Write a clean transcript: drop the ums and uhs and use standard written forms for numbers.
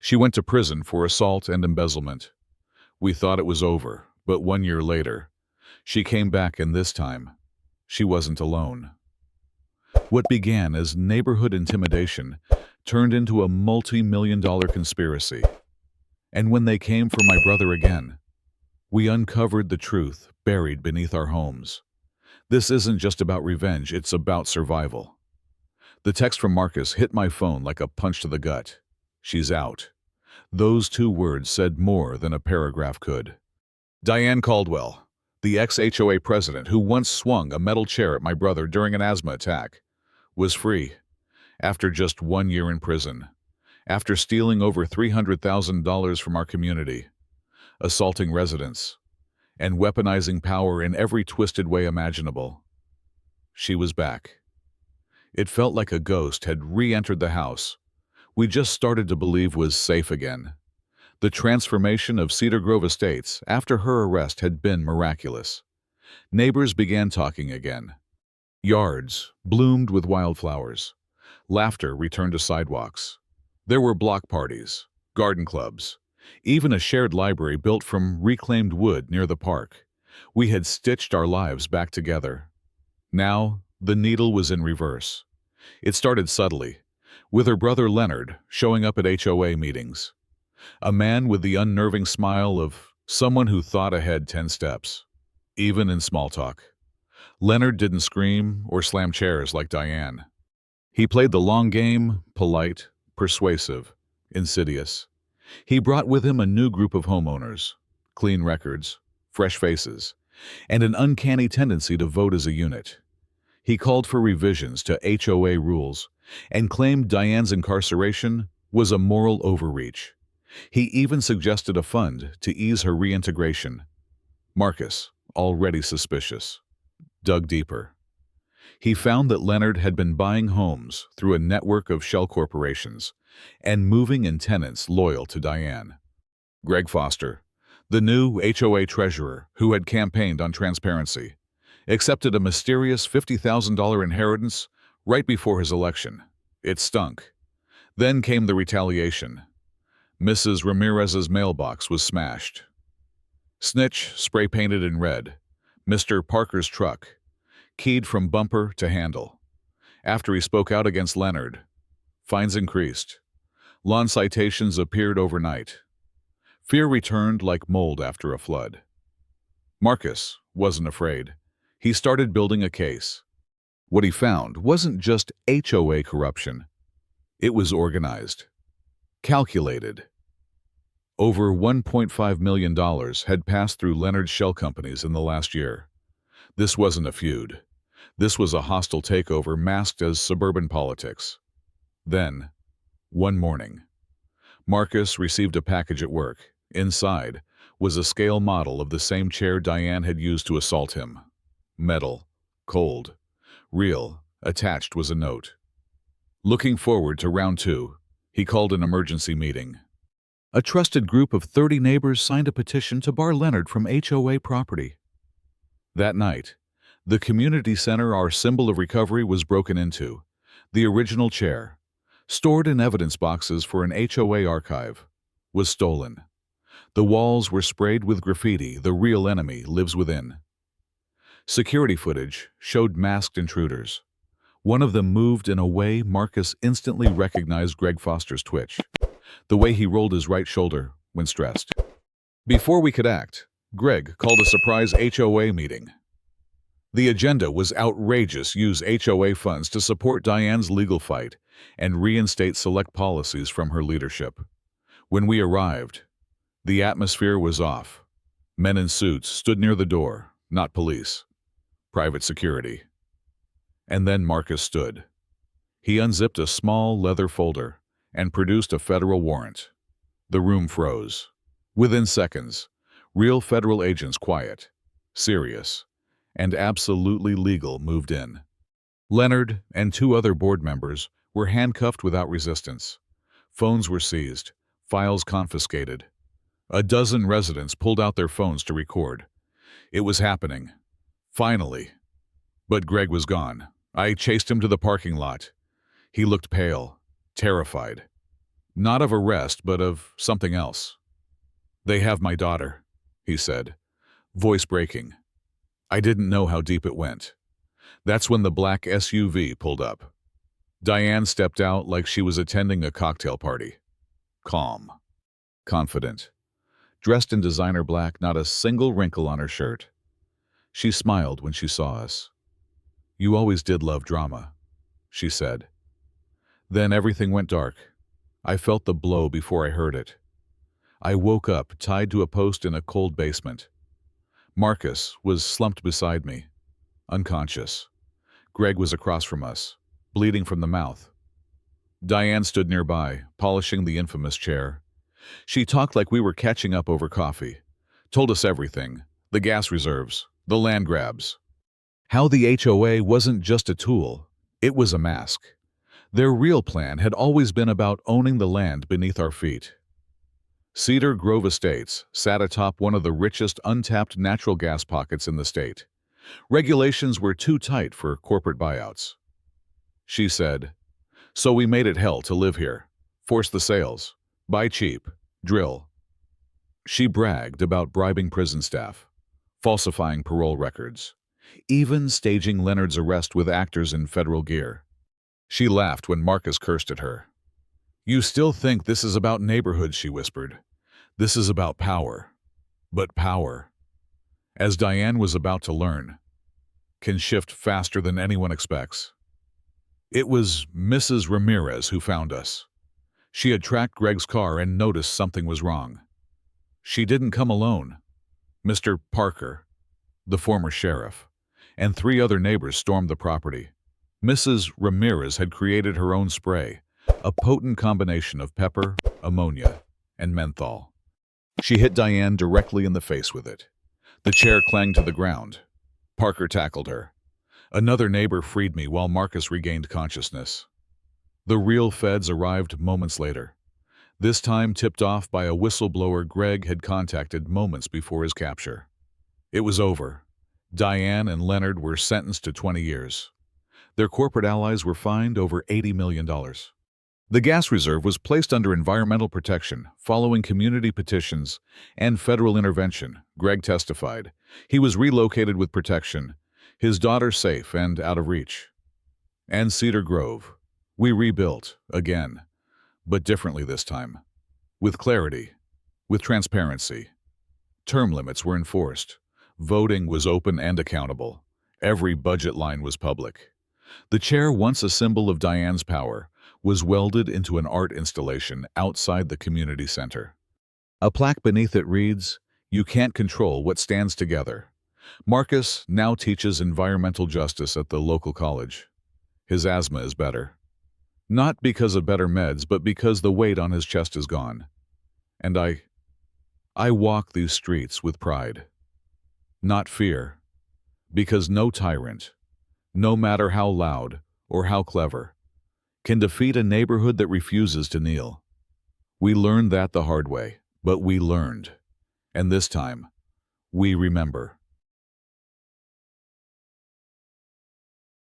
She went to prison for assault and embezzlement. We thought it was over, but 1 year later, she came back, and this time, she wasn't alone. What began as neighborhood intimidation turned into a multi-million-dollar conspiracy. And when they came for my brother again, we uncovered the truth buried beneath our homes. This isn't just about revenge, it's about survival. The text from Marcus hit my phone like a punch to the gut. She's out. Those 2 words said more than a paragraph could. Diane Caldwell, the ex-HOA president who once swung a metal chair at my brother during an asthma attack, was free after just 1 year in prison, after stealing over $300,000 from our community, assaulting residents, and weaponizing power in every twisted way imaginable. She was back. It felt like a ghost had re-entered the house we just started to believe was safe again. The transformation of Cedar Grove Estates after her arrest had been miraculous. Neighbors began talking again. Yards bloomed with wildflowers. Laughter returned to sidewalks. There were block parties, garden clubs, even a shared library built from reclaimed wood near the park. We had stitched our lives back together. Now, the needle was in reverse. It started subtly, with her brother Leonard showing up at HOA meetings. A man with the unnerving smile of someone who thought ahead 10 steps, even in small talk. Leonard didn't scream or slam chairs like Diane. He played the long game, polite, persuasive, insidious. He brought with him a new group of homeowners, clean records, fresh faces, and an uncanny tendency to vote as a unit. He called for revisions to HOA rules and claimed Diane's incarceration was a moral overreach. He even suggested a fund to ease her reintegration. Marcus, already suspicious, dug deeper. He found that Leonard had been buying homes through a network of shell corporations and moving in tenants loyal to Diane. Greg Foster, the new HOA treasurer who had campaigned on transparency, accepted a mysterious $50,000 inheritance right before his election. It stunk. Then came the retaliation. Mrs. Ramirez's mailbox was smashed. Snitch spray-painted in red. Mr. Parker's truck, keyed from bumper to handle. After he spoke out against Leonard, fines increased. Lawn citations appeared overnight. Fear returned like mold after a flood. Marcus wasn't afraid. He started building a case. What he found wasn't just HOA corruption. It was organized, calculated. Over $1.5 million had passed through Leonard's shell companies in the last year. This wasn't a feud. This was a hostile takeover masked as suburban politics. Then, one morning, Marcus received a package at work. Inside was a scale model of the same chair Diane had used to assault him. Metal, cold, real. Attached was a note. Looking forward to round 2, he called an emergency meeting. A trusted group of 30 neighbors signed a petition to bar Leonard from HOA property. That night, the community center, our symbol of recovery, was broken into. The original chair, stored in evidence boxes for an HOA archive, was stolen. The walls were sprayed with graffiti, "The real enemy lives within." Security footage showed masked intruders. One of them moved in a way Marcus instantly recognized Greg Foster's twitch, the way he rolled his right shoulder when stressed. Before we could act, Greg called a surprise HOA meeting. The agenda was outrageous: use HOA funds to support Diane's legal fight and reinstate select policies from her leadership. When we arrived, the atmosphere was off. Men in suits stood near the door, not police, private security. And then Marcus stood. He unzipped a small leather folder and produced a federal warrant. The room froze. Within seconds, real federal agents, quiet, serious, and absolutely legal, moved in. Leonard and 2 other board members were handcuffed without resistance. Phones were seized, files confiscated. A dozen residents pulled out their phones to record. It was happening. Finally. But Greg was gone. I chased him to the parking lot. He looked pale, terrified. Not of arrest, but of something else. "They have my daughter," he said, voice breaking. I didn't know how deep it went. That's when the black SUV pulled up. Diane stepped out like she was attending a cocktail party. Calm. Confident. Dressed in designer black, not a single wrinkle on her shirt. She smiled when she saw us. "You always did love drama," she said. Then everything went dark. I felt the blow before I heard it. I woke up tied to a post in a cold basement. Marcus was slumped beside me, unconscious. Greg was across from us, bleeding from the mouth. Diane stood nearby, polishing the infamous chair. She talked like we were catching up over coffee, told us everything, the gas reserves, the land grabs. How the HOA wasn't just a tool, it was a mask. Their real plan had always been about owning the land beneath our feet. Cedar Grove Estates sat atop one of the richest untapped natural gas pockets in the state. Regulations were too tight for corporate buyouts. She said, "So we made it hell to live here. Force the sales. Buy cheap. Drill." She bragged about bribing prison staff, falsifying parole records, even staging Leonard's arrest with actors in federal gear. She laughed when Marcus cursed at her. "You still think this is about neighborhoods," she whispered. "This is about power. But power," as Diane was about to learn, can shift faster than anyone expects. It was Mrs. Ramirez who found us. She had tracked Greg's car and noticed something was wrong. She didn't come alone. Mr. Parker, the former sheriff, and 3 other neighbors stormed the property. Mrs. Ramirez had created her own spray, a potent combination of pepper, ammonia, and menthol. She hit Diane directly in the face with it. The chair clanged to the ground. Parker tackled her. Another neighbor freed me while Marcus regained consciousness. The real feds arrived moments later, this time tipped off by a whistleblower Greg had contacted moments before his capture. It was over. Diane and Leonard were sentenced to 20 years. Their corporate allies were fined over $80 million. The gas reserve was placed under environmental protection following community petitions and federal intervention, Greg testified. He was relocated with protection, his daughter safe and out of reach. And Cedar Grove. We rebuilt, again, but differently this time. With clarity, with transparency. Term limits were enforced. Voting was open and accountable. Every budget line was public. The chair, once a symbol of Diane's power, was welded into an art installation outside the community center. A plaque beneath it reads, "You can't control what stands together." Marcus now teaches environmental justice at the local college. His asthma is better. Not because of better meds, but because the weight on his chest is gone. And I walk these streets with pride. Not fear. Because no tyrant, no matter how loud or how clever, can defeat a neighborhood that refuses to kneel. We learned that the hard way, but we learned. And this time, we remember.